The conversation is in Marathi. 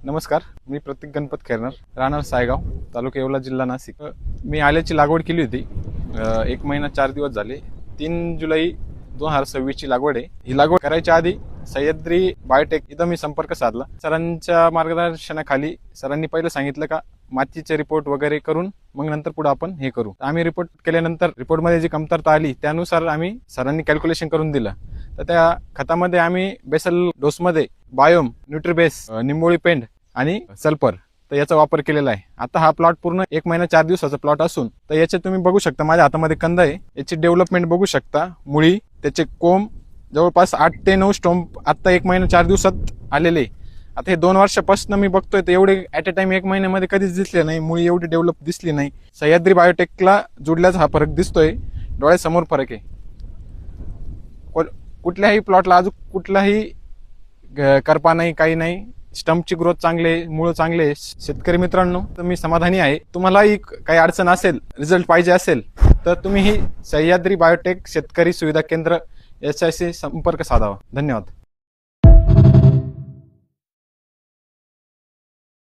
नमस्कार, मी प्रतीक गणपत खैरनार, राहणार सायगाव, तालुका येवला, जिल्हा नाशिक। मी आल्याची लागवड केली होती। 1 महिना 4 दिवस झाले। 3 जुलै 2026 ची लागवड आहे। ही लागवड करायच्या आधी सह्याद्री बायोटेक इथं मी संपर्क साधला। सरांच्या मार्गदर्शनाखाली सरांनी पहिलं सांगितलं का मातीचे रिपोर्ट वगैरे करून मग नंतर पुढे आपण हे करू। आम्ही रिपोर्ट केल्यानंतर रिपोर्टमध्ये जी कमतरता आली त्यानुसार आम्ही सरांनी कॅल्क्युलेशन करून दिलं। तर त्या खतामध्ये आम्ही बेसल डोसमध्ये बायोम, न्यूट्रीबेस, निंबोळी पेंड आणि सल्फर तर याचा वापर केलेला आहे। आता हा प्लॉट पूर्ण 1 महिना 4 दिवसाचा प्लॉट असून तर याचे तुम्ही बघू शकता, माझ्या हातामध्ये कंद आहे। याची डेव्हलपमेंट बघू शकता, मुळी, त्याचे कोंब जवळपास 8 ते 9 स्टॉम्प आता 1 महिना 4 दिवसात आलेले। आता हे 2 वर्षापासून मी बघतोय तर एवढे ॲट अ टाइम 1 महिन्यामध्ये कधीच दिसले नाही, मुळी एवढी डेव्हलप दिसली नाही। सह्याद्री बायोटेकला जोडल्याचा हा फरक दिसतोय, डोळ्यासमोर फरक आहे। कुठल्याही प्लॉटला अजून कुठलाही करपा नाही, काही नाही। स्टंपची ग्रोथ चांगले, मूळ चांगले। शेतकरी मित्रांनो, तुम्ही समाधानी आहे। तुम्हालाही काही अडचण असेल, रिझल्ट पाहिजे असेल तर तुम्ही ही सह्याद्री बायोटेक शेतकरी सुविधा केंद्र याच्याशी संपर्क साधावा। धन्यवाद।